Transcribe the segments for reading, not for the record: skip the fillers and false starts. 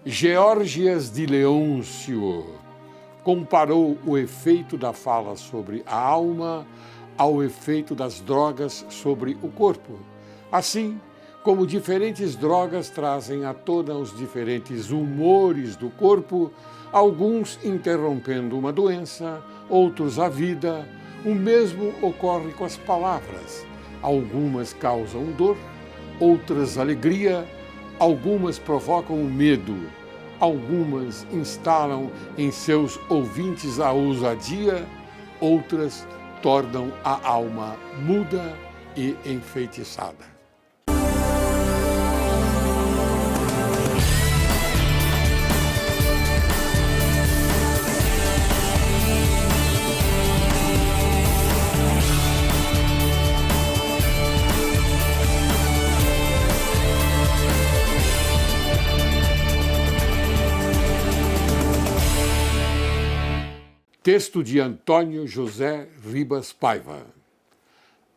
Geórgias de Leôncio comparou o efeito da fala sobre a alma ao efeito das drogas sobre o corpo. Assim, como diferentes drogas trazem à tona os diferentes humores do corpo, alguns interrompendo uma doença, outros a vida, o mesmo ocorre com as palavras. Algumas causam dor, outras alegria, algumas provocam medo, algumas instalam em seus ouvintes a ousadia, outras tornam a alma muda e enfeitiçada. Texto de Antônio José Ribas Paiva.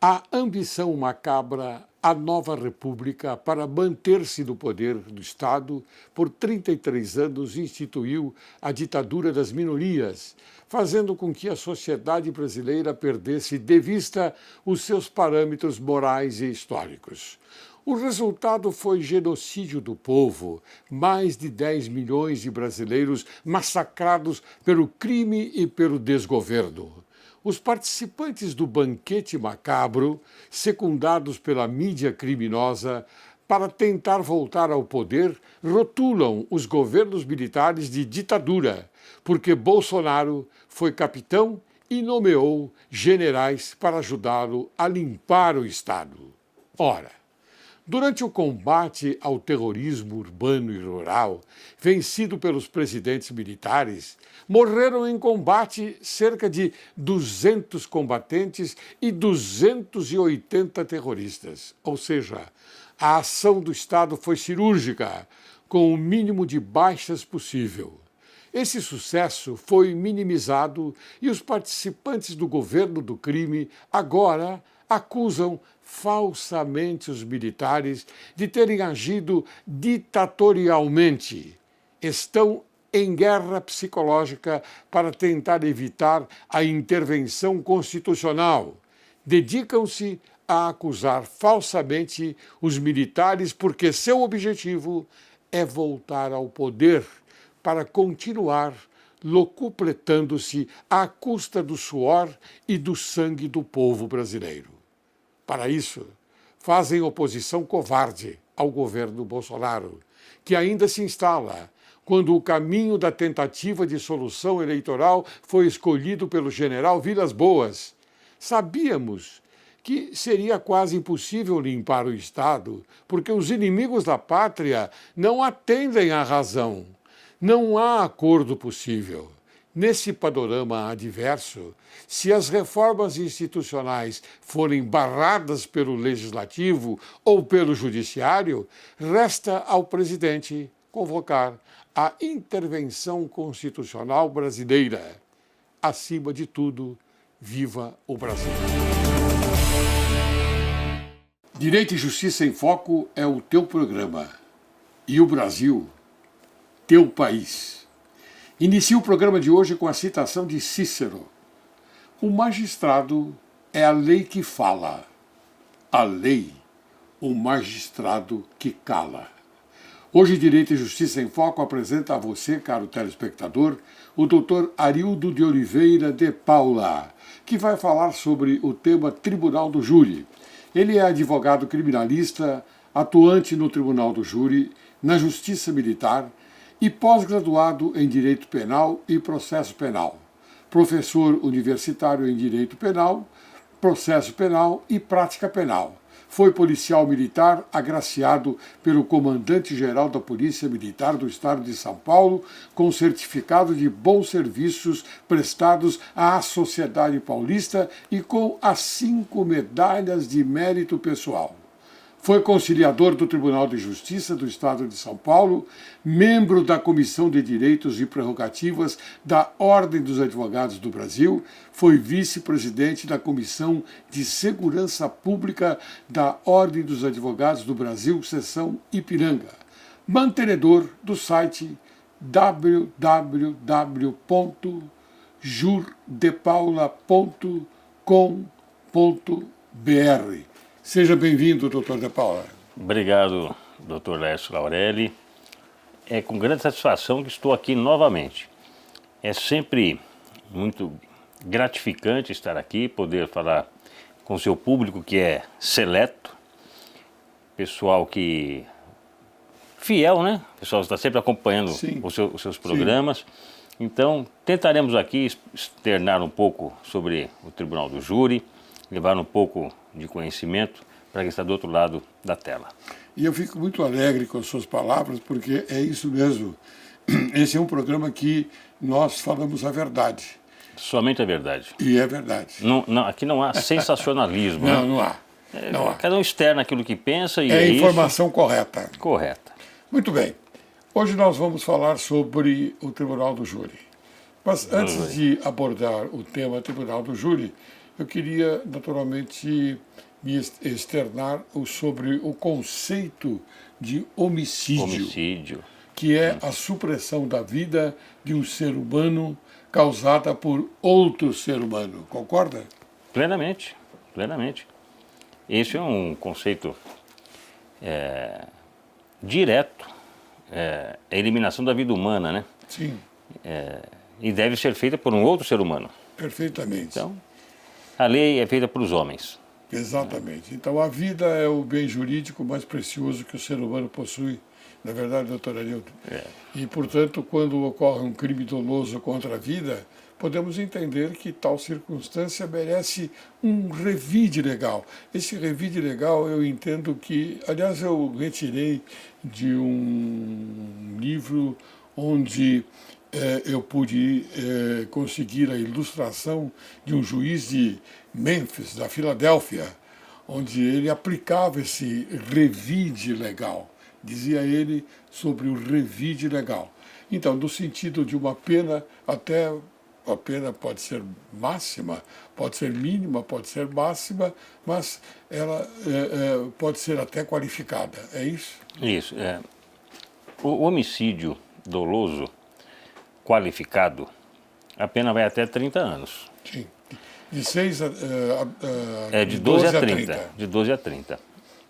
A ambição macabra, a nova república, para manter-se no poder do Estado, por 33 anos instituiu a ditadura das minorias, fazendo com que a sociedade brasileira perdesse de vista os seus parâmetros morais e históricos. O resultado foi genocídio do povo, mais de 10 milhões de brasileiros massacrados pelo crime e pelo desgoverno. Os participantes do banquete macabro, secundados pela mídia criminosa, para tentar voltar ao poder, rotulam os governos militares de ditadura, porque Bolsonaro foi capitão e nomeou generais para ajudá-lo a limpar o Estado. Ora, durante o combate ao terrorismo urbano e rural, vencido pelos presidentes militares, morreram em combate cerca de 200 combatentes e 280 terroristas. Ou seja, a ação do Estado foi cirúrgica, com o mínimo de baixas possível. Esse sucesso foi minimizado e os participantes do governo do crime agora acusam falsamente os militares de terem agido ditatorialmente. Estão em guerra psicológica para tentar evitar a intervenção constitucional. Dedicam-se a acusar falsamente os militares porque seu objetivo é voltar ao poder para continuar locupletando-se à custa do suor e do sangue do povo brasileiro. Para isso, fazem oposição covarde ao governo Bolsonaro, que ainda se instala quando o caminho da tentativa de solução eleitoral foi escolhido pelo general Vilas Boas. Sabíamos que seria quase impossível limpar o Estado, porque os inimigos da pátria não atendem à razão. Não há acordo possível. Nesse panorama adverso, se as reformas institucionais forem barradas pelo Legislativo ou pelo Judiciário, resta ao presidente convocar a intervenção constitucional brasileira. Acima de tudo, viva o Brasil! Direito e Justiça em Foco é o teu programa. E o Brasil, teu país. Inicio o programa de hoje com a citação de Cícero. O magistrado é a lei que fala, a lei, o magistrado que cala. Hoje, Direito e Justiça em Foco apresenta a você, caro telespectador, o Dr. Arildo de Oliveira de Paula, que vai falar sobre o tema Tribunal do Júri. Ele é advogado criminalista, atuante no Tribunal do Júri, na Justiça Militar, e pós-graduado em Direito Penal e Processo Penal, professor universitário em Direito Penal, Processo Penal e Prática Penal. Foi policial militar agraciado pelo Comandante-Geral da Polícia Militar do Estado de São Paulo com certificado de bons serviços prestados à sociedade paulista e com as 5 medalhas de mérito pessoal. Foi conciliador do Tribunal de Justiça do Estado de São Paulo, membro da Comissão de Direitos e Prerrogativas da Ordem dos Advogados do Brasil, foi vice-presidente da Comissão de Segurança Pública da Ordem dos Advogados do Brasil, seção Ipiranga. mantenedor do site www.jurdepaula.com.br. Seja bem-vindo, doutor De Paula. Obrigado, doutor Laércio Laurelli. É com grande satisfação que estou aqui novamente. É sempre muito gratificante estar aqui, poder falar com o seu público que é seleto, pessoal que fiel, né? O pessoal está sempre acompanhando os seus programas. Sim. Então, tentaremos aqui externar um pouco sobre o Tribunal do Júri, levar um pouco de conhecimento para quem está do outro lado da tela. E eu fico muito alegre com as suas palavras, porque é isso mesmo. Esse é um programa que nós falamos a verdade. Somente a verdade. E é verdade. Aqui não há sensacionalismo. Não, né? não há. Cada um externa aquilo que pensa e é a informação correta. Correta. Muito bem. Hoje nós vamos falar sobre o Tribunal do Júri. Mas antes de abordar o tema Tribunal do Júri, eu queria naturalmente me externar sobre o conceito de homicídio, que é a supressão da vida de um ser humano causada por outro ser humano. Concorda? Plenamente, plenamente. Esse é um conceito direto, a eliminação da vida humana, né? Sim. E deve ser feita por um outro ser humano. Perfeitamente. Então, a lei é feita para os homens. Exatamente. Então, a vida é o bem jurídico mais precioso que o ser humano possui. Na verdade, doutor Arilton. E, portanto, quando ocorre um crime doloso contra a vida, podemos entender que tal circunstância merece um revide legal. Esse revide legal eu entendo que, aliás, eu retirei de um livro onde eu pude conseguir a ilustração de um juiz de Memphis, da Filadélfia, onde ele aplicava esse revide legal. Dizia ele sobre o revide legal. Então, no sentido de uma pena, até a pena pode ser máxima, pode ser mínima, pode ser máxima, mas ela pode ser até qualificada. É isso? Isso. O homicídio doloso qualificado, a pena vai até 30 anos. Sim. De 6 a... de 12 a 30. De 12 a 30.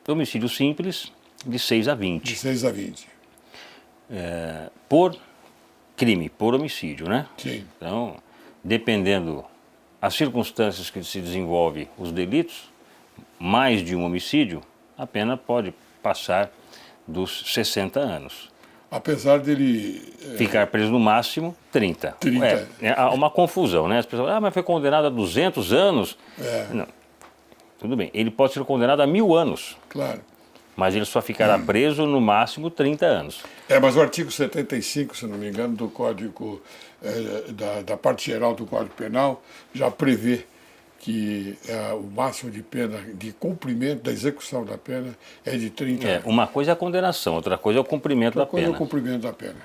Homicídio simples, de 6 a 20. De 6 a 20. Por crime, por homicídio, né? Sim. Então, dependendo as circunstâncias que se desenvolvem os delitos, mais de um homicídio, a pena pode passar dos 60 anos. Apesar dele... Ficar preso no máximo 30. Há uma confusão, né? As pessoas, mas foi condenado a 200 anos. Não. Tudo bem, ele pode ser condenado a 1000 anos. Claro. Mas ele só ficará preso no máximo 30 anos. Mas o artigo 75, se não me engano, do Código, da parte geral do Código Penal, já prevê que o máximo de pena, de cumprimento, da execução da pena, é de 30 anos. Uma coisa é a condenação, outra coisa é o cumprimento da pena. Outra coisa é o cumprimento da pena.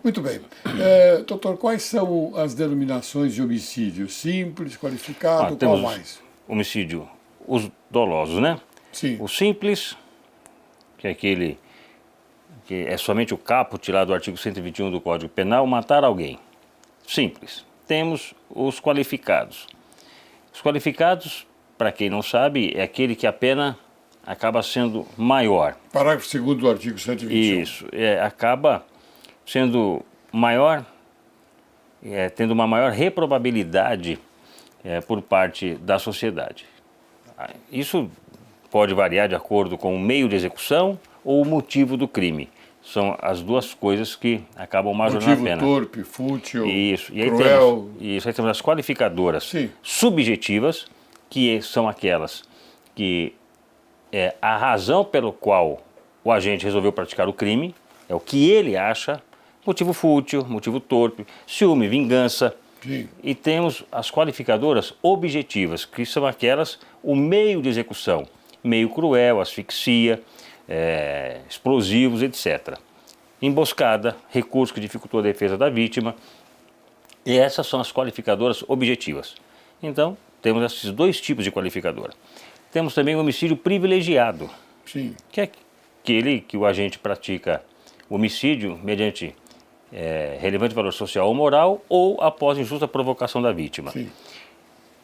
Muito bem. Doutor, quais são as denominações de homicídio? Simples, qualificado, qual mais? Homicídio, os dolosos, né? Sim. O simples, que é aquele que é somente o caput lá do artigo 121 do Código Penal, matar alguém. Simples. Temos os qualificados. Os qualificados, para quem não sabe, é aquele que a pena acaba sendo maior. Parágrafo 2º do artigo 121. Isso, acaba sendo maior, tendo uma maior reprobabilidade por parte da sociedade. Isso pode variar de acordo com o meio de execução ou o motivo do crime. São as duas coisas que acabam majorando a pena. Motivo torpe, fútil, isso. E aí cruel. Aí temos as qualificadoras subjetivas, que são aquelas que a razão pelo qual o agente resolveu praticar o crime, é o que ele acha, motivo fútil, motivo torpe, ciúme, vingança. Sim. E temos as qualificadoras objetivas, que são aquelas, o meio de execução, meio cruel, asfixia, explosivos, etc. Emboscada, recurso que dificultou a defesa da vítima. E essas são as qualificadoras objetivas. Então, temos esses dois tipos de qualificadora. Temos também o homicídio privilegiado, Sim. que é aquele que o agente pratica homicídio mediante relevante valor social ou moral ou após injusta provocação da vítima. Sim.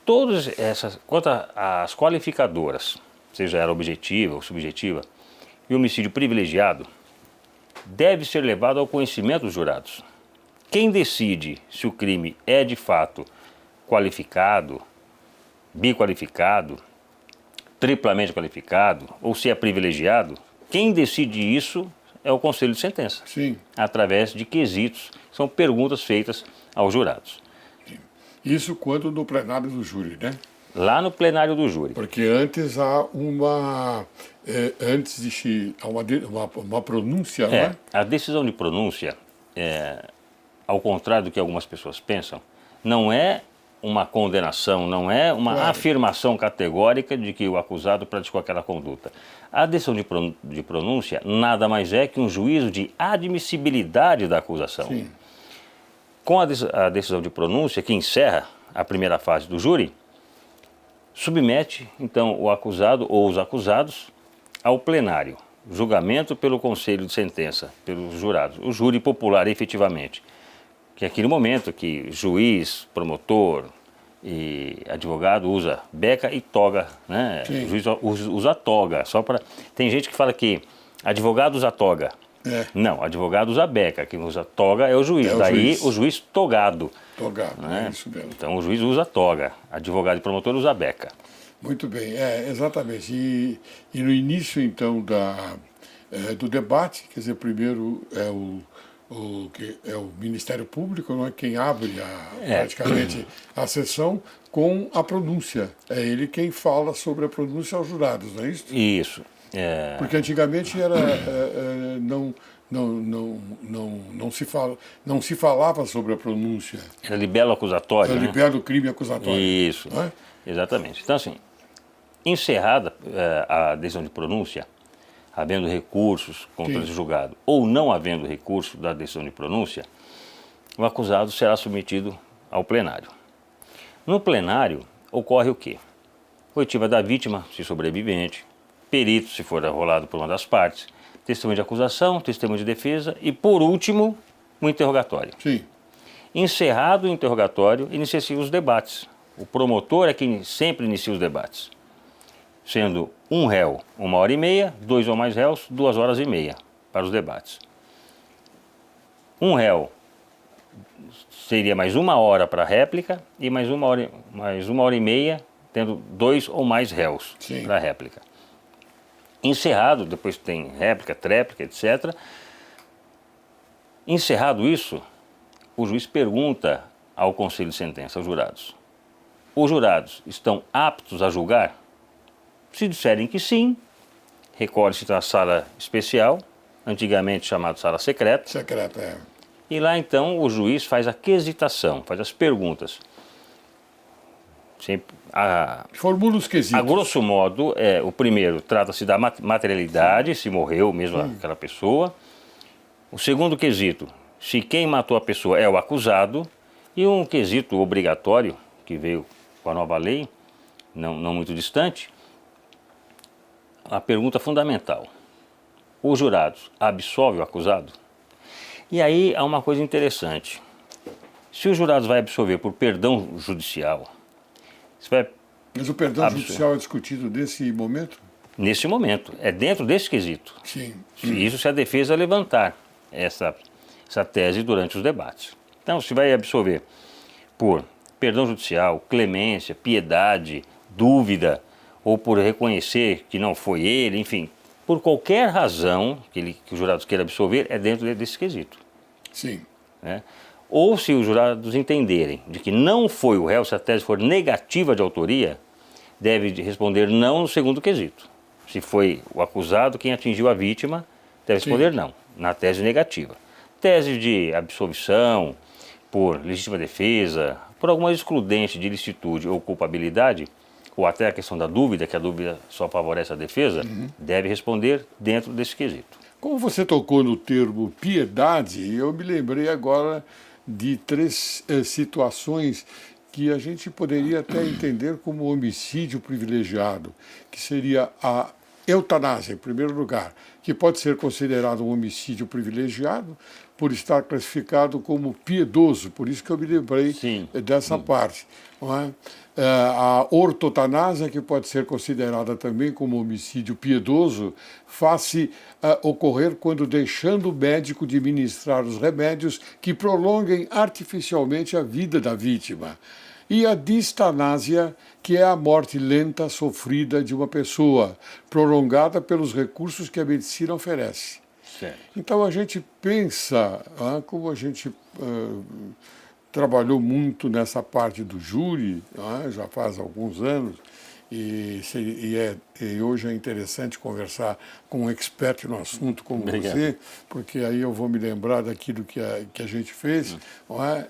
Todas essas, quanto às qualificadoras, seja ela objetiva ou subjetiva, e homicídio privilegiado, deve ser levado ao conhecimento dos jurados. Quem decide se o crime é de fato qualificado, biqualificado, triplamente qualificado ou se é privilegiado, quem decide isso é o Conselho de Sentença, Sim. através de quesitos, são perguntas feitas aos jurados. Isso quando no plenário do júri, né? Lá no plenário do júri. Porque antes há uma pronúncia, não é? A decisão de pronúncia, ao contrário do que algumas pessoas pensam, não é uma condenação, não é uma afirmação categórica de que o acusado praticou aquela conduta. A decisão de pronúncia nada mais é que um juízo de admissibilidade da acusação. Sim. Com a decisão de pronúncia, que encerra a primeira fase do júri, submete, então, o acusado ou os acusados ao plenário, julgamento pelo Conselho de Sentença, pelos jurados, o júri popular, efetivamente, que é aquele momento que juiz, promotor e advogado usa beca e toga, né? Sim. O juiz usa toga, só para... Tem gente que fala que advogado usa toga. Não, advogado usa beca, quem usa toga é o juiz, o juiz togado. Togado, né? É isso mesmo. Então o juiz usa toga, advogado e promotor usa beca. Muito bem, exatamente. E no início, então, do debate, quer dizer, primeiro é o Ministério Público, não é quem abre praticamente a sessão com a pronúncia. É ele quem fala sobre a pronúncia aos jurados, não é isso? Isso. Porque antigamente não se falava sobre a pronúncia. Era libelo acusatório, Era libelo crime acusatório. Isso, exatamente. Então, assim, encerrada a decisão de pronúncia, havendo recursos contra esse julgado ou não havendo recurso da decisão de pronúncia, o acusado será submetido ao plenário. No plenário ocorre o quê? Oitiva da vítima, se sobrevivente, perito, se for arrolado por uma das partes, testemunho de acusação, testemunho de defesa e, por último, o interrogatório. Sim. Encerrado o interrogatório, inicia-se os debates. O promotor é quem sempre inicia os debates, sendo um réu 1h30, 2 ou mais réus 2h30 para os debates. Um réu seria mais 1 hora para a réplica e mais 1h30, tendo 2 ou mais réus para a réplica. Encerrado, depois tem réplica, tréplica, etc. Encerrado isso, o juiz pergunta ao Conselho de Sentença, aos jurados: os jurados estão aptos a julgar? Se disserem que sim, recolhe-se à sala especial, antigamente chamada sala secreta. Secreta, E lá então o juiz faz a quesitação, faz as perguntas. Formula os quesitos. A grosso modo, o primeiro trata-se da materialidade, se morreu mesmo aquela pessoa. O segundo quesito, se quem matou a pessoa é o acusado. E um quesito obrigatório, que veio com a nova lei, não muito distante, a pergunta fundamental: os jurados absolvem o acusado? E aí há uma coisa interessante. Se os jurados vai absolver por perdão judicial, mas o perdão judicial é discutido nesse momento? Nesse momento, é dentro desse quesito. Sim. Isso se a defesa levantar essa tese durante os debates. Então, se vai absolver por perdão judicial, clemência, piedade, dúvida, ou por reconhecer que não foi ele, enfim, por qualquer razão que os jurados queiram absolver, é dentro desse quesito. Sim. Né? Ou se os jurados entenderem de que não foi o réu, se a tese for negativa de autoria, deve responder não no segundo quesito. Se foi o acusado quem atingiu a vítima, deve responder não, na tese negativa. Tese de absolvição, por legítima defesa, por alguma excludente de ilicitude ou culpabilidade, ou até a questão da dúvida, que a dúvida só favorece a defesa, deve responder dentro desse quesito. Como você tocou no termo piedade, eu me lembrei agora de 3 situações que a gente poderia até entender como homicídio privilegiado, que seria a Eutanásia, em primeiro lugar, que pode ser considerado um homicídio privilegiado por estar classificado como piedoso, por isso que eu me lembrei Sim. dessa parte. Não é? A ortotanásia, que pode ser considerada também como homicídio piedoso, faz-se ocorrer quando deixando o médico de ministrar os remédios que prolonguem artificialmente a vida da vítima. E a distanásia, que é a morte lenta sofrida de uma pessoa, prolongada pelos recursos que a medicina oferece. Certo. Então a gente pensa, como a gente trabalhou muito nessa parte do júri, já faz alguns anos, e hoje é interessante conversar com um expert no assunto como Obrigado. você, porque aí eu vou me lembrar daquilo que a gente fez,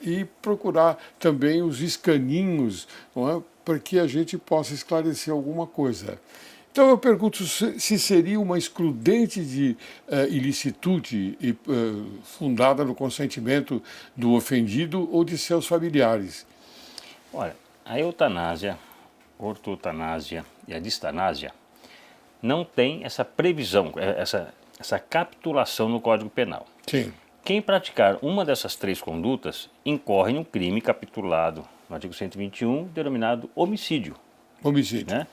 e procurar também os escaninhos, para que a gente possa esclarecer alguma coisa. Então eu pergunto se seria uma excludente de ilicitude fundada no consentimento do ofendido ou de seus familiares. Olha, a eutanásia, ortotanásia e a distanásia não tem essa previsão, essa capitulação no Código Penal. Sim. Quem praticar uma dessas três condutas incorre num crime capitulado no artigo 121, denominado homicídio. Homicídio. Né?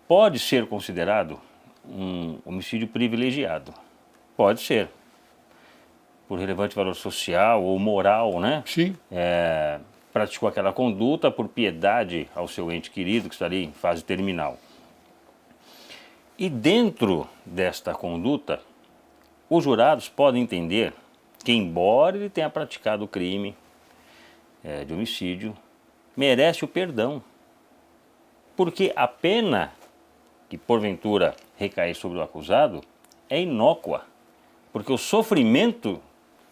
Pode ser considerado um homicídio privilegiado. Pode ser. Por relevante valor social ou moral, né? Sim. Praticou aquela conduta por piedade ao seu ente querido que está ali em fase terminal. E dentro desta conduta, os jurados podem entender que, embora ele tenha praticado o crime de homicídio, merece o perdão. Porque a pena que porventura recair sobre o acusado é inócua. Porque o sofrimento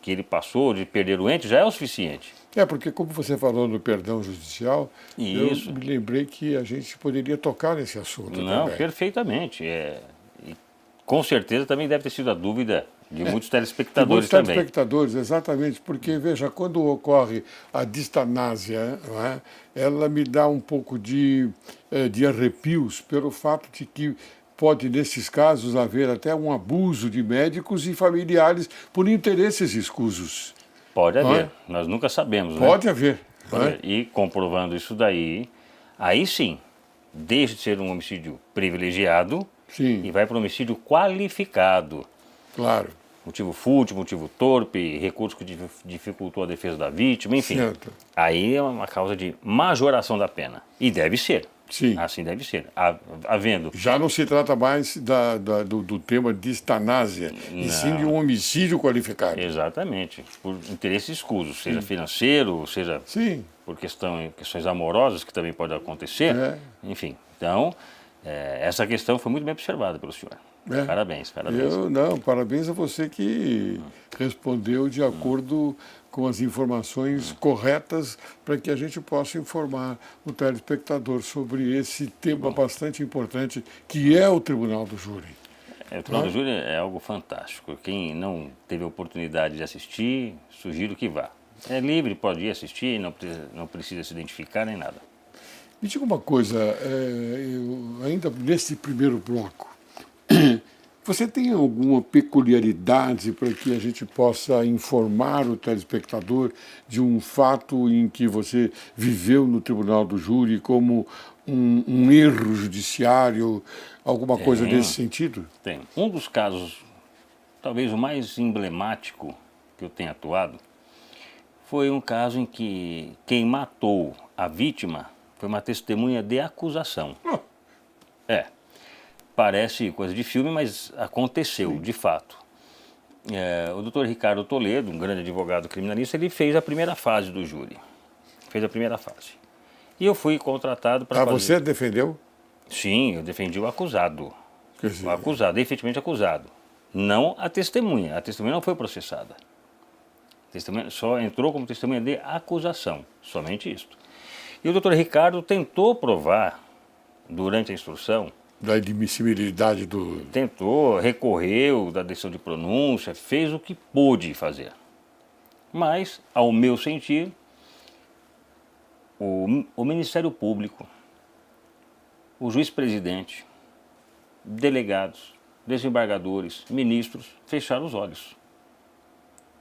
que ele passou de perder o ente já é o suficiente. Porque como você falou no perdão judicial, Isso. eu me lembrei que a gente poderia tocar nesse assunto Não, também. perfeitamente. E com certeza também deve ter sido a dúvida de muitos telespectadores muitos também. telespectadores, exatamente, porque, veja, quando ocorre a distanásia, ela me dá um pouco de arrepios pelo fato de que pode, nesses casos, haver até um abuso de médicos e familiares por interesses escusos. Pode haver, nós nunca sabemos, né? Pode haver. E comprovando isso daí, aí sim, deixa de ser um homicídio privilegiado Sim, e vai para um homicídio qualificado. claro. Motivo fútil, motivo torpe, recurso que dificultou a defesa da vítima, enfim. Certo. Aí é uma causa de majoração da pena. E deve ser. Sim. Assim deve ser. Havendo. Já não se trata mais do tema distanásia, e sim de um homicídio qualificado. Exatamente. Por interesse escuso, seja financeiro, seja Sim. por questões amorosas, que também pode acontecer. Enfim, então, essa questão foi muito bem observada pelo senhor. Parabéns, parabéns. Parabéns a você que respondeu de acordo com as informações corretas para que a gente possa informar o telespectador sobre esse tema bastante importante que é o Tribunal do Júri. O Tribunal do Júri é algo fantástico. Quem não teve a oportunidade de assistir, sugiro que vá. É livre, pode ir assistir, não precisa se identificar nem nada. Me diga uma coisa, ainda nesse primeiro bloco, você tem alguma peculiaridade para que a gente possa informar o telespectador de um fato em que você viveu no Tribunal do Júri como um erro judiciário, alguma coisa desse sentido? Tem. Um dos casos, talvez o mais emblemático que eu tenha atuado, foi um caso em que quem matou a vítima foi uma testemunha de acusação. Parece coisa de filme, mas aconteceu, de fato. O doutor Ricardo Toledo, um grande advogado criminalista, ele fez a primeira fase do júri. Fez a primeira fase. E eu fui contratado para fazer... Você defendeu? Sim, eu defendi o acusado. Quer dizer, O acusado, efetivamente acusado. Não a testemunha. A testemunha não foi processada. A testemunha só entrou como testemunha de acusação. Somente isto. E o doutor Ricardo tentou provar, durante a instrução, da admissibilidade do... tentou, recorreu da decisão de pronúncia, fez o que pôde fazer. Mas, ao meu sentir, o Ministério Público, o juiz-presidente delegados, desembargadores, ministros fecharam os olhos.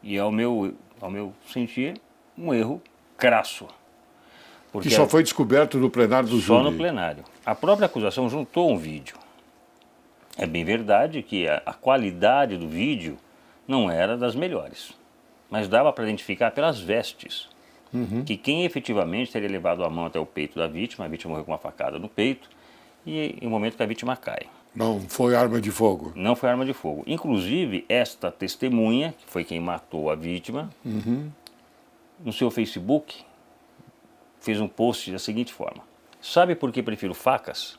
E ao meu sentir, um erro crasso. Que só foi descoberto no plenário do júri. Só no plenário. A própria acusação juntou um vídeo. É bem verdade que a qualidade do vídeo não era das melhores, mas dava para identificar pelas vestes que quem efetivamente teria levado a mão até o peito da vítima, a vítima morreu com uma facada no peito, e no momento que a vítima cai. Não foi arma de fogo. Não foi arma de fogo. Inclusive, esta testemunha, que foi quem matou a vítima, no seu Facebook, fez um post da seguinte forma: sabe por que prefiro facas?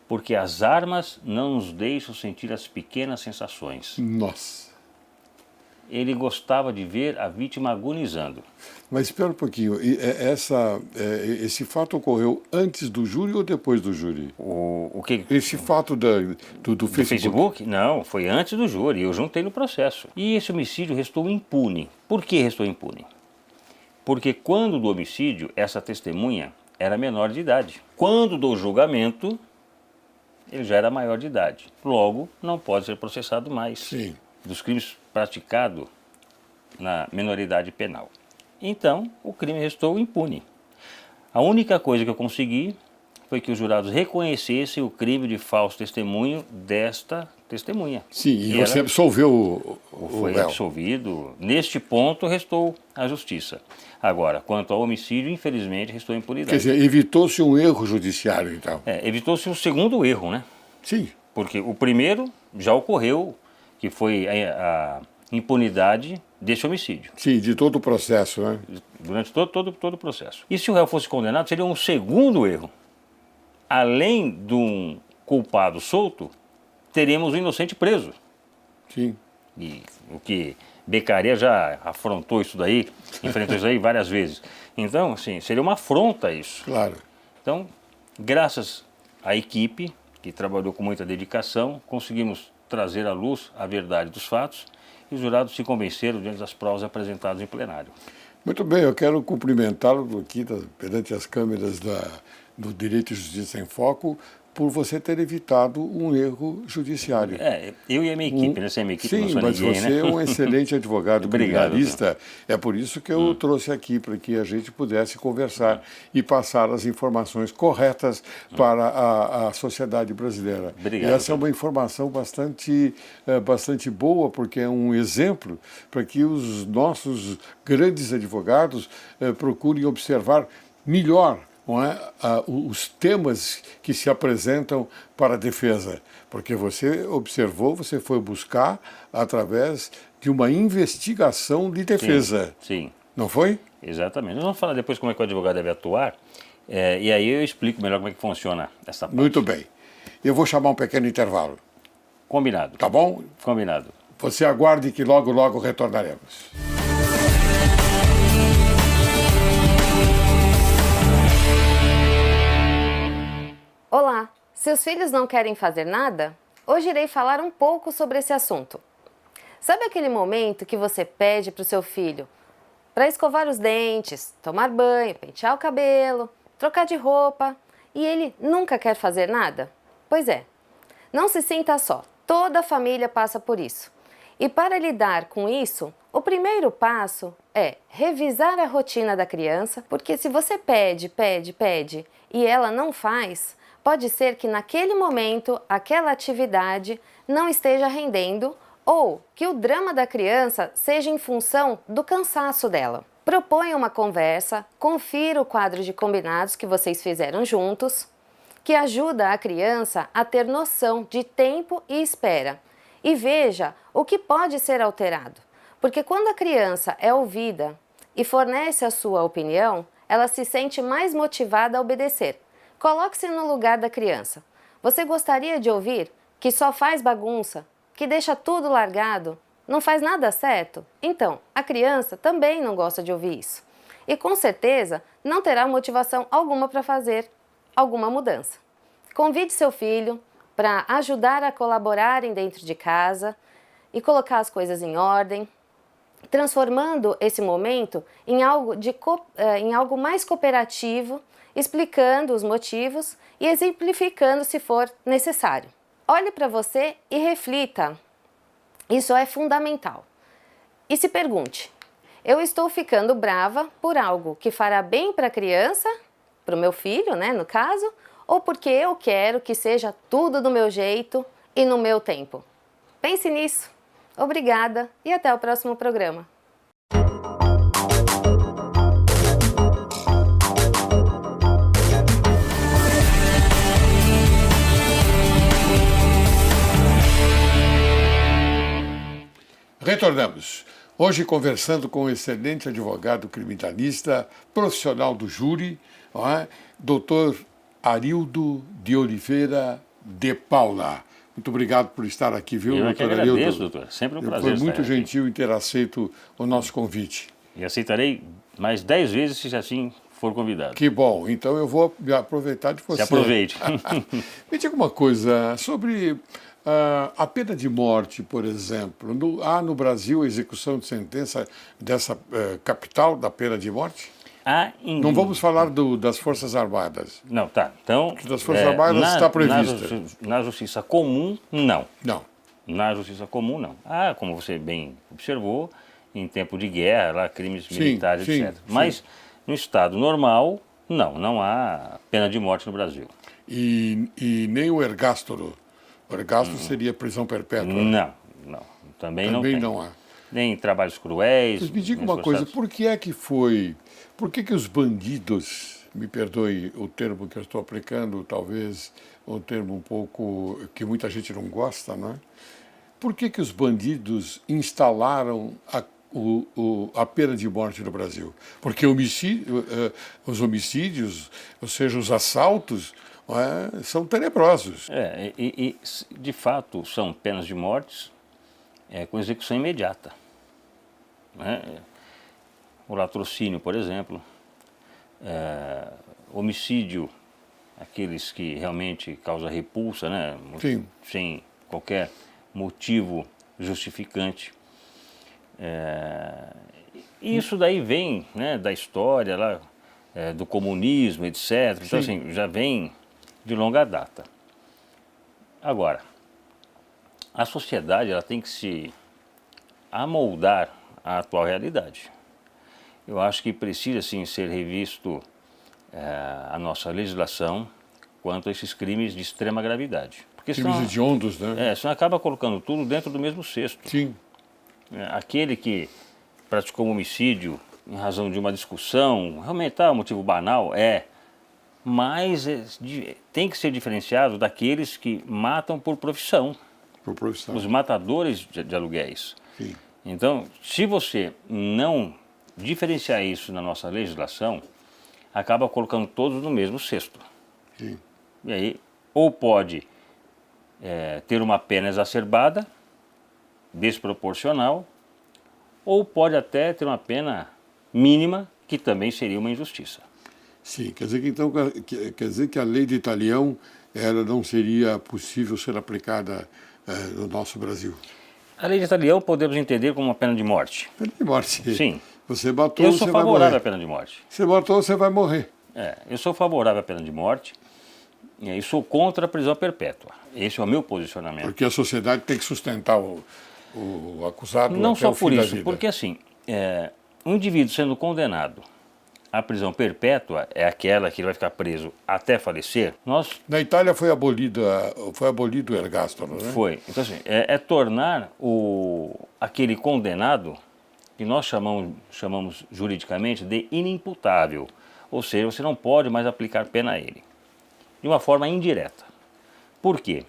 Porque as armas não nos deixam sentir as pequenas sensações. Nossa. Ele gostava de ver a vítima agonizando. Mas espera um pouquinho, esse fato ocorreu antes do júri ou depois do júri? O que? Esse fato do Do Facebook? Não, foi antes do júri, eu juntei no processo. E esse homicídio restou impune. Por que restou impune? Porque quando do homicídio, essa testemunha era menor de idade. Quando do julgamento, ele já era maior de idade. Logo, não pode ser processado mais. Sim. Dos crimes praticados na minoridade penal. Então, o crime restou impune. A única coisa que eu consegui foi que os jurados reconhecessem o crime de falso testemunho desta testemunha. Sim, e você absolveu o Foi réu. absolvido. Neste ponto, restou a justiça. Agora, quanto ao homicídio, infelizmente, restou a impunidade. Quer dizer, evitou-se um erro judiciário, então. Evitou-se o segundo erro, né? Sim. Porque o primeiro já ocorreu, que foi a impunidade desse homicídio. Sim, de todo o processo, né? Durante todo o processo. E se o réu fosse condenado, seria um segundo erro. Além de um culpado solto, teríamos um inocente preso. Sim. E o que Beccaria já afrontou isso daí, enfrentou isso aí várias vezes. Então, assim, seria uma afronta isso. Claro. Então, graças à equipe, que trabalhou com muita dedicação, conseguimos trazer à luz a verdade dos fatos e os jurados se convenceram diante das provas apresentadas em plenário. Muito bem, eu quero cumprimentá-lo aqui perante as câmeras do Direito e Justiça em Foco por você ter evitado um erro judiciário. Eu e a minha equipe, né? Sem a minha equipe Sim, não sou mas ninguém, você né? é um excelente advogado Obrigado, criminalista. É por isso que eu trouxe aqui, para que a gente pudesse conversar e passar as informações corretas para a sociedade brasileira. Obrigado, E essa é uma informação bastante boa, porque é um exemplo para que os nossos grandes advogados procurem observar melhor, não é, os temas que se apresentam para a defesa, porque você observou, você foi buscar através de uma investigação de defesa, Sim. não foi? Exatamente. Nós vamos falar depois como é que o advogado deve atuar, e aí eu explico melhor como é que funciona essa parte. Muito bem. Eu vou chamar um pequeno intervalo, Combinado. tá bom? Combinado. Você aguarde que logo, logo retornaremos. Olá! Seus filhos não querem fazer nada? Hoje irei falar um pouco sobre esse assunto. Sabe aquele momento que você pede para o seu filho para escovar os dentes, tomar banho, pentear o cabelo, trocar de roupa e ele nunca quer fazer nada? Pois é, não se sinta só, toda a família passa por isso. E para lidar com isso, o primeiro passo é revisar a rotina da criança, porque se você pede e ela não faz, pode ser que naquele momento aquela atividade não esteja rendendo ou que o drama da criança seja em função do cansaço dela. Proponha uma conversa, confira o quadro de combinados que vocês fizeram juntos, que ajuda a criança a ter noção de tempo e espera, e veja o que pode ser alterado. Porque quando a criança é ouvida e fornece a sua opinião, ela se sente mais motivada a obedecer. Coloque-se no lugar da criança. Você gostaria de ouvir que só faz bagunça, que deixa tudo largado, não faz nada certo? Então, a criança também não gosta de ouvir isso. E com certeza não terá motivação alguma para fazer alguma mudança. Convide seu filho para ajudar a colaborarem dentro de casa e colocar as coisas em ordem, transformando esse momento em algo mais cooperativo, explicando os motivos e exemplificando se for necessário. Olhe para você e reflita. Isso é fundamental. E se pergunte: eu estou ficando brava por algo que fará bem para a criança, para o meu filho, né, no caso, ou porque eu quero que seja tudo do meu jeito e no meu tempo? Pense nisso. Obrigada e até o próximo programa. Retornamos. Hoje conversando com o excelente advogado criminalista, profissional do júri, não é? Dr. Arildo de Oliveira de Paula. Muito obrigado por estar aqui, viu, Eu doutor que agradeço, Arildo? doutor. Sempre um prazer Foi estar muito aqui. gentil em ter aceito o nosso convite. E aceitarei mais 10 vezes se assim for convidado. Que bom. Então eu vou me aproveitar de você. Se aproveite. Me diga uma coisa sobre a pena de morte, por exemplo. Há no Brasil a execução de sentença dessa capital da pena de morte? Não vamos falar das Forças Armadas. Não, tá. Então, Das Forças Armadas está prevista. Na justiça comum, não. Não. Na justiça comum, não. Como você bem observou, em tempo de guerra, lá, crimes militares, etc. Mas no estado normal, não há pena de morte no Brasil. E nem o ergástolo. O ergástolo seria prisão perpétua. Não. Também não tem. Não há. Nem trabalhos cruéis. Mas me diga nem uma coisa, forçados. por que os bandidos, me perdoe o termo que eu estou aplicando, talvez um termo um pouco que muita gente não gosta, não é? Por que os bandidos instalaram a pena de morte no Brasil? Porque os homicídios, ou seja, os assaltos, são tenebrosos. E de fato são penas de morte com execução imediata. O latrocínio, por exemplo, homicídio, aqueles que realmente causam repulsa, né? Sim. Sem qualquer motivo justificante. Isso daí vem, né, da história lá, do comunismo, etc. Então, assim, já vem de longa data. Agora, a sociedade ela tem que se amoldar à atual realidade. Eu acho que precisa, sim, ser revisto a nossa legislação quanto a esses crimes de extrema gravidade. Porque crimes hediondos, né? Senão acaba colocando tudo dentro do mesmo cesto. Sim. Aquele que praticou um homicídio em razão de uma discussão, realmente um motivo banal, mas tem que ser diferenciado daqueles que matam por profissão. Por profissão. Os matadores de aluguéis. Sim. Então, se você não diferenciar isso na nossa legislação, acaba colocando todos no mesmo cesto. Sim. E aí, ou pode ter uma pena exacerbada, desproporcional, ou pode até ter uma pena mínima, que também seria uma injustiça. Sim, quer dizer que a lei de Italião não seria possível ser aplicada no nosso Brasil. A lei de Italião podemos entender como uma pena de morte. Pena de morte. Sim. Você matou, eu você sou vai favorável morrer. à pena de morte. Você matou, você vai morrer. Eu sou favorável à pena de morte e sou contra a prisão perpétua. Esse é o meu posicionamento. Porque a sociedade tem que sustentar o acusado Não até só o fim por da isso, vida. porque assim, um indivíduo sendo condenado à prisão perpétua, é aquela que ele vai ficar preso até falecer, Na Itália foi abolido o ergástolo, né? Foi. Então assim, tornar aquele condenado, que nós chamamos juridicamente de inimputável. Ou seja, você não pode mais aplicar pena a ele. De uma forma indireta. Por quê?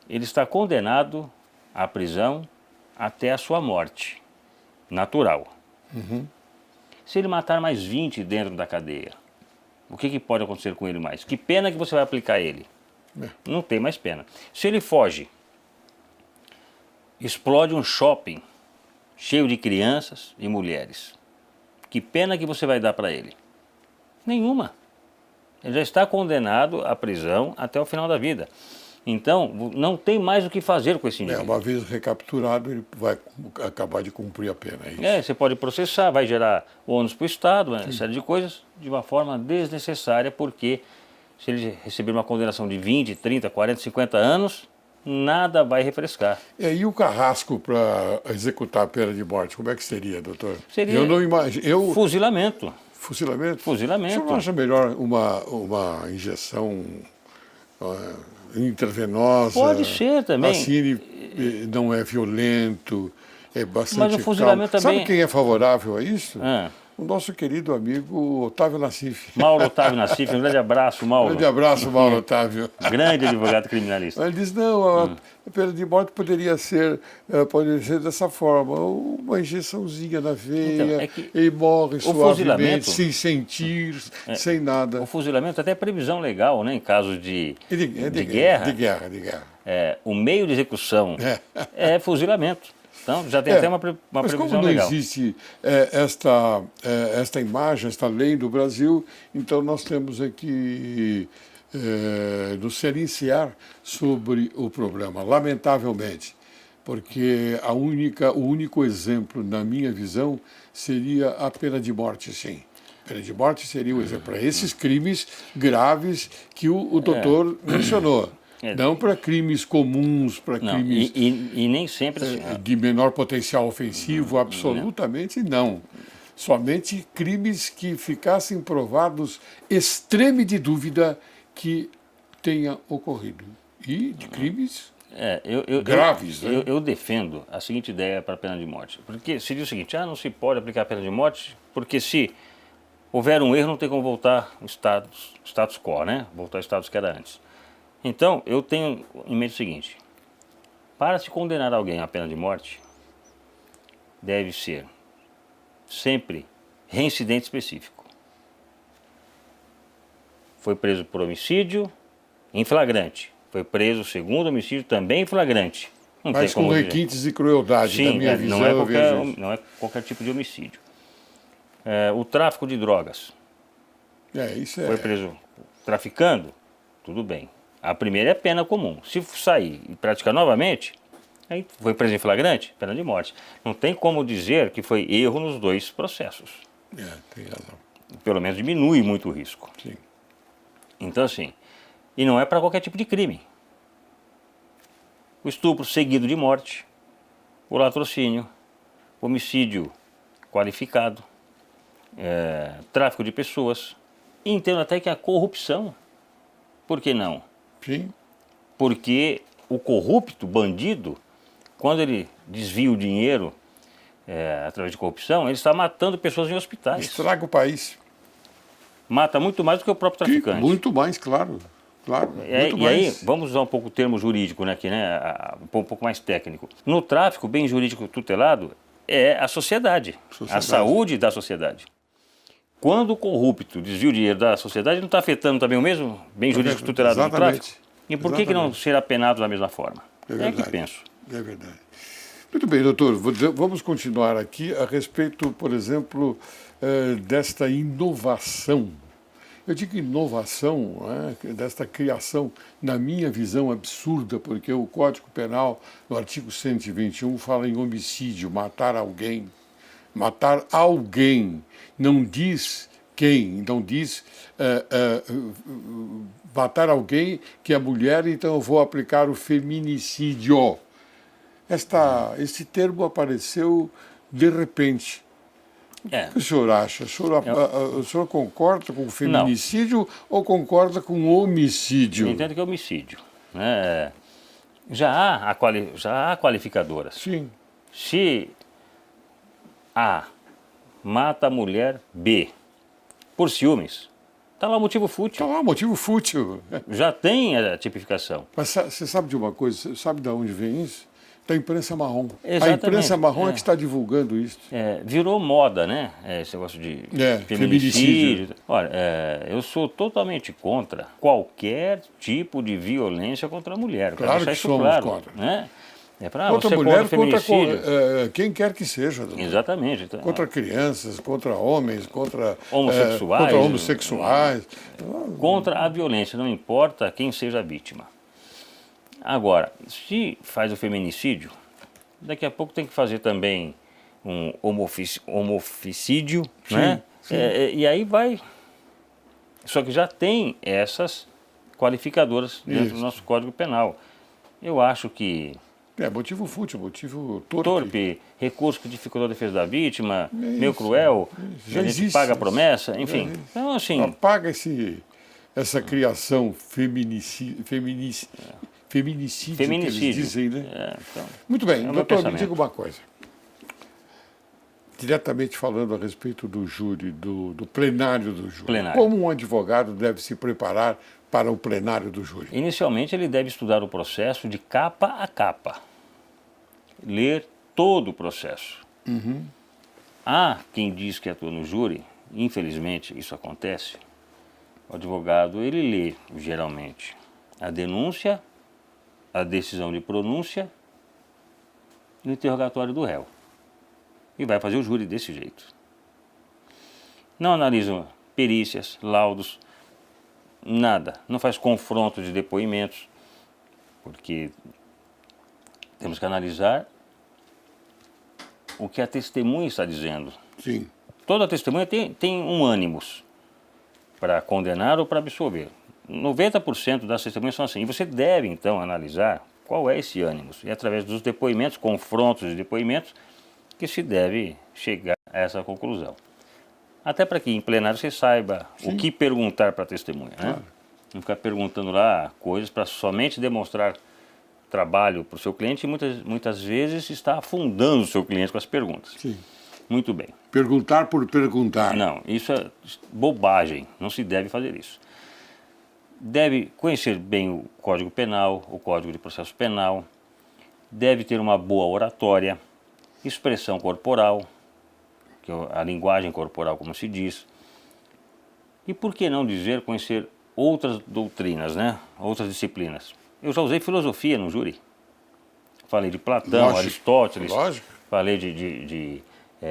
Ele está condenado à prisão até a sua morte natural. Uhum. Se ele matar mais 20 dentro da cadeia, o que pode acontecer com ele mais? Que pena que você vai aplicar a ele? Não tem mais pena. Se ele foge, explode um shopping cheio de crianças e mulheres, que pena que você vai dar para ele? Nenhuma. Ele já está condenado à prisão até o final da vida. Então, não tem mais o que fazer com esse indivíduo. Uma vez recapturado, ele vai acabar de cumprir a pena. É isso. Você pode processar, vai gerar ônus para o Estado, uma série de coisas, de uma forma desnecessária, porque se ele receber uma condenação de 20, 30, 40, 50 anos, nada vai refrescar. E o carrasco para executar a pena de morte, como é que seria, doutor? Seria Eu não imagino. fuzilamento. Fuzilamento? Fuzilamento. O senhor não acha melhor uma injeção intravenosa? Pode ser também. Assim ele não é violento, é bastante Mas o fuzilamento calmo. também... Sabe quem é favorável a isso? Ah, O nosso querido amigo Otávio Nassif. Mauro Otávio Nassif, um grande abraço, Mauro. Grande abraço, Mauro Otávio. Grande advogado criminalista. Ele diz, não, a pena de morte poderia ser dessa forma, uma injeçãozinha na veia, Então, é que ele morre suavemente, fuzilamento- sem sentir, sem nada. O fuzilamento até é previsão legal, né? Em casos de De guerra, guerra. o meio de execução é fuzilamento. Então já tem até uma Mas previsão como não legal. existe esta imagem, esta lei no Brasil, então nós temos aqui nos silenciar sobre o problema, lamentavelmente, porque o único exemplo, na minha visão, seria a pena de morte, sim. A pena de morte seria o exemplo para esses crimes graves que o doutor mencionou. Não para crimes comuns, para Não, crimes e nem sempre assim. de menor potencial ofensivo, absolutamente não. Somente crimes que ficassem provados extreme de dúvida que tenha ocorrido. E de crimes graves. Né? Eu defendo a seguinte ideia para a pena de morte. Porque se diz o seguinte, não se pode aplicar a pena de morte, porque se houver um erro não tem como voltar ao status quo, né? Voltar ao status que era antes. Então, eu tenho em mente o seguinte, para se condenar alguém à pena de morte, deve ser sempre reincidente específico. Foi preso por homicídio em flagrante. Foi preso segundo homicídio também em flagrante. Não Mas tem como com dizer. requintes de crueldade, Sim, na minha visão, não é qualquer tipo de homicídio. O tráfico de drogas. Isso Foi preso traficando, tudo bem. A primeira é pena comum. Se sair e praticar novamente, aí foi preso em flagrante, pena de morte. Não tem como dizer que foi erro nos dois processos. tem razão. Pelo menos diminui muito o risco. Sim. Então assim, e não é para qualquer tipo de crime. O estupro seguido de morte, o latrocínio, homicídio qualificado, tráfico de pessoas, e entendo até que a corrupção, por que não? Sim. Porque o corrupto, bandido, quando ele desvia o dinheiro através de corrupção, ele está matando pessoas em hospitais. Estraga o país. Mata muito mais do que o próprio traficante. Muito mais, claro. Muito mais. Aí, vamos usar um pouco o termo jurídico, né, aqui, né, um pouco mais técnico. No tráfico, o bem jurídico tutelado é a sociedade, a saúde da sociedade. Quando o corrupto desvia o dinheiro da sociedade, não está afetando também o mesmo bem jurídico tutelado no tráfico? E por que não será penado da mesma forma? É que penso. É verdade. Muito bem, doutor. Vamos continuar aqui a respeito, por exemplo, desta inovação. Eu digo inovação, desta criação, na minha visão, absurda, porque o Código Penal, no artigo 121, fala em homicídio, matar alguém. Matar alguém. Não diz quem, não diz matar alguém que é mulher, então eu vou aplicar o feminicídio. Esse termo apareceu de repente. O que o senhor acha? O senhor concorda com o feminicídio ou concorda com o homicídio? Eu entendo que é homicídio. Né? Já há qualificadoras. Sim. Se A mata a mulher B por ciúmes, está lá o motivo fútil. Está lá o motivo fútil. Já tem a tipificação. Mas você sabe de uma coisa? Você sabe de onde vem isso? Da imprensa marrom. Exatamente. A imprensa marrom é que está divulgando isso. Virou moda, né? Esse negócio de feminicídio. Olha, eu sou totalmente contra qualquer tipo de violência contra a mulher. Claro que somos contra. Né? Contra a mulher, contra quem quer que seja. Doutor. Exatamente. Então, contra crianças, contra homens, contra homossexuais. Contra a violência, não importa quem seja a vítima. Agora, se faz o feminicídio, daqui a pouco tem que fazer também um homoficídio, né? Sim. E aí vai. Só que já tem essas qualificadoras dentro do nosso Código Penal. Eu acho que Motivo fútil, motivo torpe. torpe, recurso que dificultou a defesa da vítima, meio cruel, Já a gente existe paga a isso. promessa, enfim. Então, assim, Apaga essa criação feminicídio que eles dizem, né? então, Muito bem, é o meu doutor, me pensamento. diga uma coisa. Diretamente falando a respeito do júri, do plenário do júri. Plenário. Como um advogado deve se preparar para o plenário do júri? Inicialmente, ele deve estudar o processo de capa a capa. Ler todo o processo. Há quem diz que atua no júri, infelizmente isso acontece, o advogado ele lê, geralmente, a denúncia, a decisão de pronúncia e o interrogatório do réu. E vai fazer o júri desse jeito. Não analisa perícias, laudos, nada. Não faz confronto de depoimentos, porque temos que analisar o que a testemunha está dizendo. Sim. Toda testemunha tem um ânimos para condenar ou para absolver. 90% das testemunhas são assim. E você deve, então, analisar qual é esse ânimos. E através dos depoimentos, confrontos de depoimentos, que se deve chegar a essa conclusão. Até para que em plenário você saiba o que perguntar para a testemunha. Né? Claro. Não ficar perguntando lá coisas para somente demonstrar trabalho para o seu cliente e muitas vezes está afundando o seu cliente com as perguntas. Sim. Muito bem. Perguntar por perguntar. Não, isso é bobagem, não se deve fazer isso. Deve conhecer bem o Código Penal, o Código de Processo Penal, deve ter uma boa oratória, expressão corporal, que é a linguagem corporal, como se diz. E por que não dizer conhecer outras doutrinas, né? Outras disciplinas? Eu já usei filosofia no júri. Falei de Platão, Lógico. Aristóteles, Lógico. falei de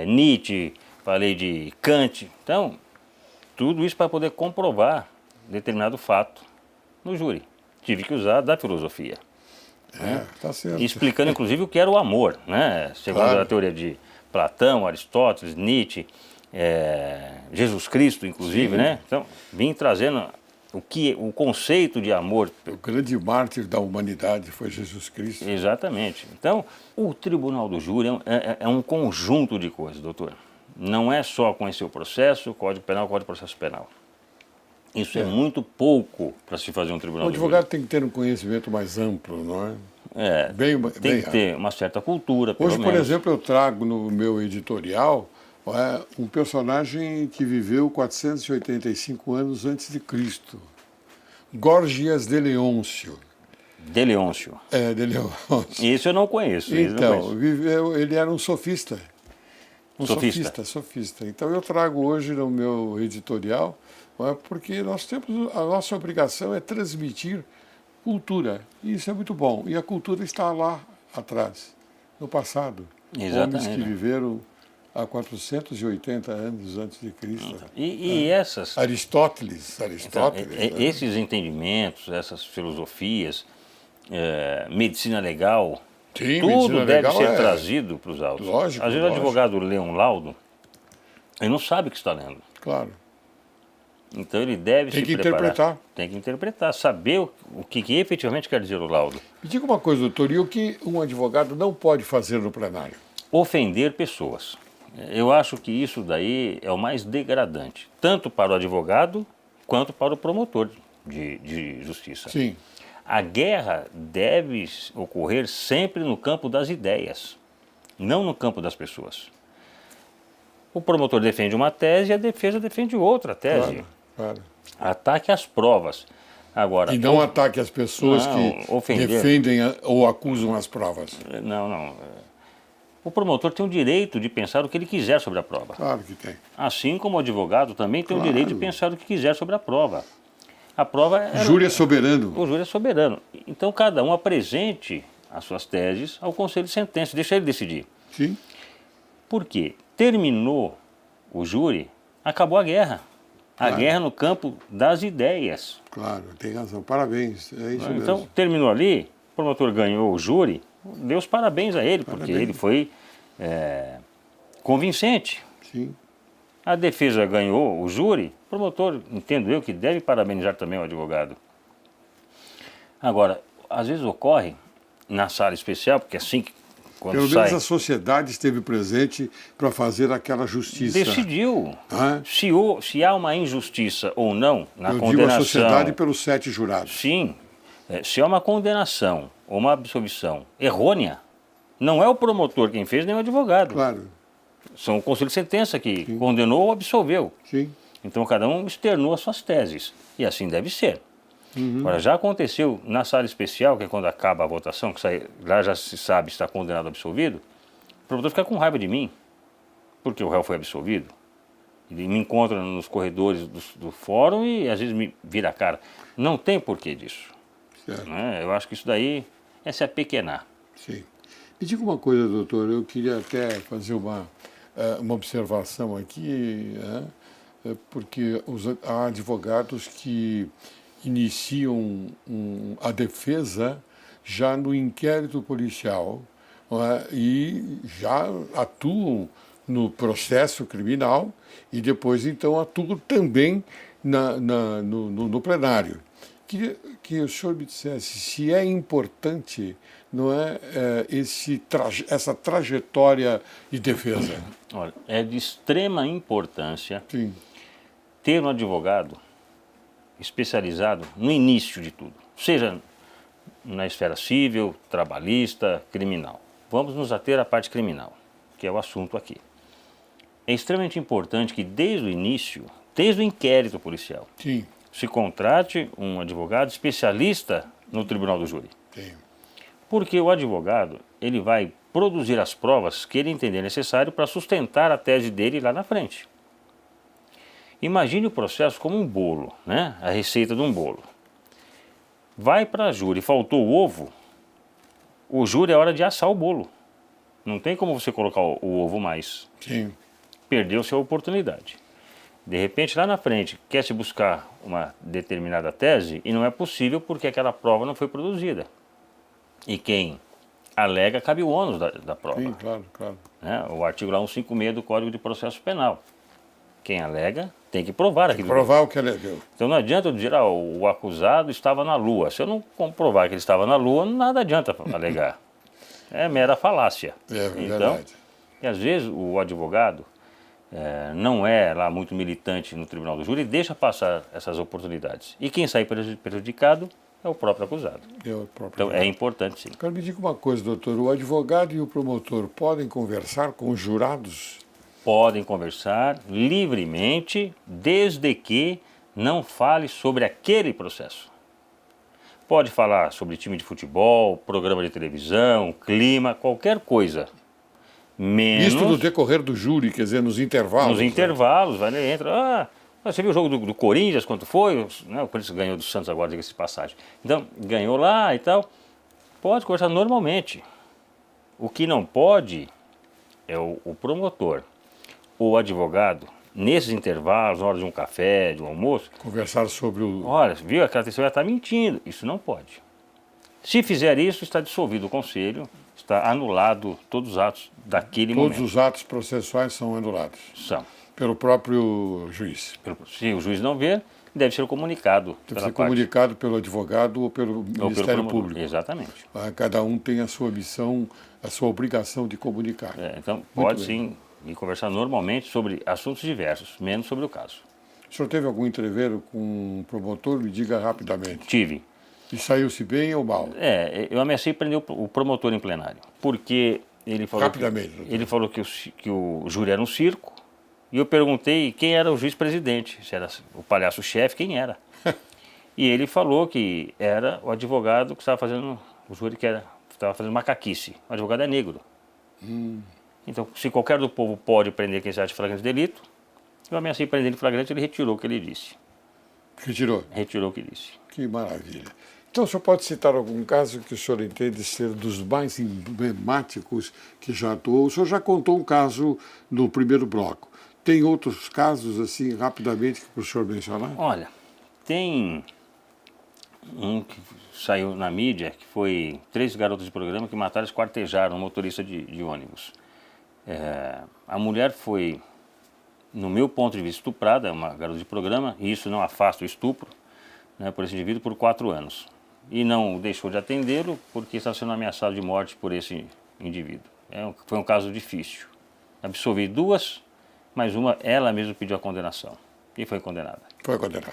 Nietzsche, falei de Kant. Então, tudo isso para poder comprovar determinado fato no júri. Tive que usar da filosofia. Tá certo. Explicando, inclusive, o que era o amor, né? Segundo Claro. a teoria de Platão, Aristóteles, Nietzsche, Jesus Cristo, inclusive, Sim. né? Então, vim trazendo o conceito de amor. O grande mártir da humanidade foi Jesus Cristo. Exatamente. Então, o tribunal do júri é um conjunto de coisas, doutor. Não é só conhecer o processo, o Código Penal, o Código de Processo Penal. Isso é muito pouco para se fazer um tribunal O do júri. advogado tem que ter um conhecimento mais amplo, não é? Tem que ter uma certa cultura, pelo Hoje, por menos. exemplo, eu trago no meu editorial um personagem que viveu 485 anos antes de Cristo. Gorgias de Leôncio. De Leôncio. De Leôncio. Isso eu não conheço. Então, ele era um sofista. Sofista. Então eu trago hoje no meu editorial, porque nós temos, a nossa obrigação é transmitir cultura. E isso é muito bom. E a cultura está lá atrás, no passado. Exatamente. Homens que viveram há 480 anos antes de Cristo. E essas... Aristóteles, Então, né? esses entendimentos, essas filosofias, medicina legal, Sim, tudo medicina deve legal ser trazido para os autos. Lógico, Às vezes o lógico. advogado lê um laudo e não sabe o que está lendo. Claro. Então ele deve Tem se que preparar. interpretar. Tem que interpretar, saber o que efetivamente quer dizer o laudo. Me diga uma coisa, doutor, e o que um advogado não pode fazer no plenário? Ofender pessoas. Eu acho que isso daí é o mais degradante, tanto para o advogado quanto para o promotor de justiça. Sim. A guerra deve ocorrer sempre no campo das ideias, não no campo das pessoas. O promotor defende uma tese e a defesa defende outra tese. Claro. Ataque às provas. Agora, E não ataque as pessoas Não, que ofender. defendem ou acusam as provas. não. O promotor tem o direito de pensar o que ele quiser sobre a prova. Claro que tem. Assim como o advogado também tem o Claro. direito de pensar o que quiser sobre a prova. A prova é... O júri é soberano. O júri é soberano. Então cada um apresente as suas teses ao conselho de sentença, deixa ele decidir. Sim. Por quê? Terminou o júri, acabou a guerra. A Claro. guerra no campo das ideias. Claro, tem razão. Parabéns. É isso Então, mesmo. terminou ali, o promotor ganhou o júri, dê os parabéns a ele, porque Parabéns. ele foi convincente. Sim. A defesa ganhou o júri, o promotor, entendo eu, que deve parabenizar também o advogado. Agora, às vezes ocorre na sala especial, porque assim que quando Pelo sai... menos a sociedade esteve presente para fazer aquela justiça. Decidiu Hã? se há uma injustiça ou não na Eu digo a condenação. sociedade pelos 7 jurados. Sim, se há uma condenação ou uma absolvição errônea, não é o promotor quem fez, nem o advogado. Claro, São o conselho de sentença que condenou ou absolveu. sim. Então cada um externou as suas teses. E assim deve ser. Agora, já aconteceu na sala especial, que é quando acaba a votação, que lá já se sabe se está condenado ou absolvido, o promotor fica com raiva de mim, porque o réu foi absolvido. Ele me encontra nos corredores do fórum e às vezes me vira a cara. Não tem porquê disso. Certo. Né? Eu acho que isso daí é se apequenar. Sim. Me diga uma coisa, doutor, eu queria até fazer uma observação aqui, porque há advogados que iniciam a defesa já no inquérito policial, não é? E já atuam no processo criminal e depois então atuam também no plenário. Queria que o senhor me dissesse se é importante, não é, essa trajetória de defesa. Olha, é de extrema importância Sim, ter um advogado especializado no início de tudo, seja na esfera civil, trabalhista, criminal. Vamos nos ater à parte criminal, que é o assunto aqui. É extremamente importante que desde o início, desde o inquérito policial, sim, se contrate um advogado especialista no tribunal do júri. sim. Porque o advogado, ele vai produzir as provas que ele entender necessário para sustentar a tese dele lá na frente. Imagine o processo como um bolo, né? A receita de um bolo. Vai para a júri, faltou o ovo, o júri é hora de assar o bolo. Não tem como você colocar o ovo mais. Sim. Perdeu sua oportunidade. De repente, lá na frente, quer se buscar uma determinada tese e não é possível porque aquela prova não foi produzida. E quem alega cabe o ônus da prova. Sim, claro, claro. Né? O artigo lá 156 do Código de Processo Penal. Quem alega tem que provar aquilo. Provar o que ele deu. Então não adianta eu dizer, o acusado estava na Lua. Se eu não comprovar que ele estava na Lua, nada adianta alegar. É mera falácia. É Então, verdade. e às vezes o advogado não é lá muito militante no tribunal do júri e deixa passar essas oportunidades. E quem sai prejudicado é o próprio acusado. Então é importante sim. Agora me diga uma coisa, doutor, o advogado e o promotor podem conversar com os jurados? Podem conversar livremente, desde que não fale sobre aquele processo. Pode falar sobre time de futebol, programa de televisão, clima, qualquer coisa. Menos Isto no decorrer do júri, quer dizer, nos intervalos. nos intervalos, vai lá, entra. Você viu o jogo do Corinthians, quanto foi? Né? O Corinthians ganhou do Santos agora, diga-se de passagem. Então, ganhou lá e tal. Pode conversar normalmente. O que não pode é o promotor ou o advogado, nesses intervalos, na hora de um café, de um almoço, Conversar sobre o... olha, viu, aquela testemunha está mentindo. Isso não pode. Se fizer isso, está dissolvido o conselho, está anulado todos os atos daquele momento. Todos os atos processuais são anulados São. pelo próprio juiz. Se o juiz não ver, deve ser comunicado. Deve ser comunicado pelo advogado ou pelo Ministério Público. Exatamente. Cada um tem a sua missão, a sua obrigação de comunicar. Então, pode sim ir conversar normalmente sobre assuntos diversos, menos sobre o caso. O senhor teve algum entreveiro com um promotor? Me diga rapidamente. Tive. E saiu-se bem ou mal? Eu ameacei prender o promotor em plenário, porque ele falou Rapidamente, doutor. ele falou que o júri era um circo, e eu perguntei quem era o juiz-presidente, se era o palhaço-chefe, quem era. E ele falou que era o advogado que estava fazendo, o júri que estava fazendo macaquice. O advogado é negro. Então, se qualquer do povo pode prender quem se acha flagrante delito, eu ameacei prender ele em flagrante, ele retirou o que ele disse. Retirou? Retirou o que disse. Que maravilha. Então, o senhor pode citar algum caso que o senhor entende ser dos mais emblemáticos que já atuou? O senhor já contou um caso no primeiro bloco. Tem outros casos, assim, rapidamente, que o senhor mencionar? Olha, tem um que saiu na mídia, que foi 3 garotos de programa que mataram e esquartejaram um motorista de ônibus. A mulher foi, no meu ponto de vista, estuprada, uma garota de programa, e isso não afasta o estupro, né, por esse indivíduo por 4 anos. e não deixou de atendê-lo porque está sendo ameaçado de morte por esse indivíduo. Foi um caso difícil. Absolvi 2, mas uma ela mesma pediu a condenação e foi condenada. Foi condenada.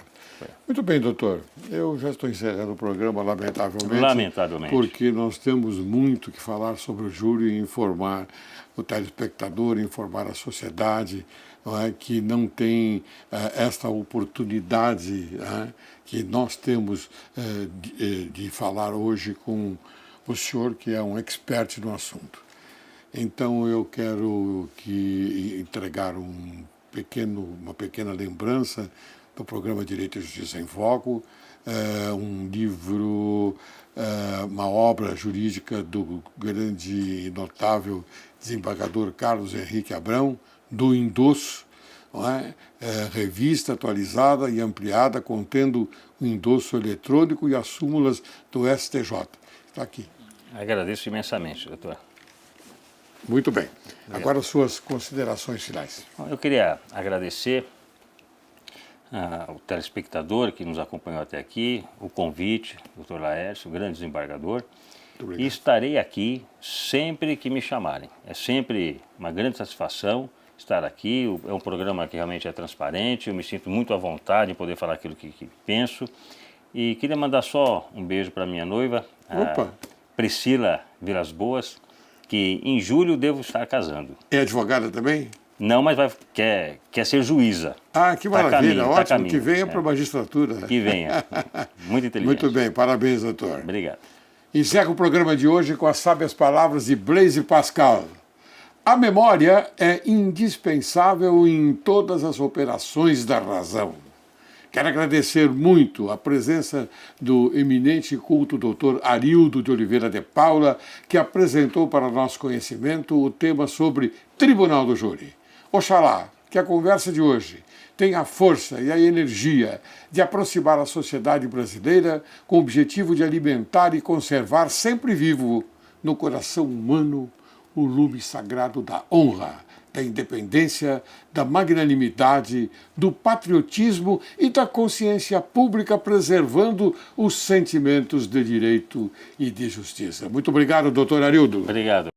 Muito bem, doutor. Eu já estou encerrando o programa, lamentavelmente. Lamentavelmente. Porque nós temos muito que falar sobre o júri e informar o telespectador, informar a sociedade, não é, que não tem esta oportunidade que nós temos de falar hoje com o senhor, que é um expert no assunto. Então eu quero entregar uma pequena lembrança do programa Direito e Justiça em Foco, um livro, uma obra jurídica do grande e notável desembargador Carlos Henrique Abrão, do endosso, não é? Revista atualizada e ampliada, contendo o endosso eletrônico e as súmulas do STJ. Está aqui. Agradeço imensamente, doutor. Muito bem. Agora as suas considerações finais. Eu queria agradecer ao telespectador que nos acompanhou até aqui, o convite, doutor Laércio, o grande desembargador. E estarei aqui sempre que me chamarem. É sempre uma grande satisfação estar aqui. É um programa que realmente é transparente, eu me sinto muito à vontade em poder falar aquilo que penso. E queria mandar só um beijo para minha noiva, a Priscila Vilas Boas, que em julho devo estar casando. É advogada também? Não, mas quer ser juíza. Ah, que maravilha, caminho, ótimo, caminho. Que venha para a magistratura. Que venha, muito inteligente. Muito bem, parabéns, doutor. Obrigado. Encerro o programa de hoje com as sábias palavras de Blaise Pascal. A memória é indispensável em todas as operações da razão. Quero agradecer muito a presença do eminente e culto doutor Arildo de Oliveira de Paula, que apresentou para nosso conhecimento o tema sobre Tribunal do Júri. Oxalá que a conversa de hoje tenha a força e a energia de aproximar a sociedade brasileira com o objetivo de alimentar e conservar sempre vivo no coração humano o lume sagrado da honra, da independência, da magnanimidade, do patriotismo e da consciência pública, preservando os sentimentos de direito e de justiça. Muito obrigado, doutor Arildo. Obrigado.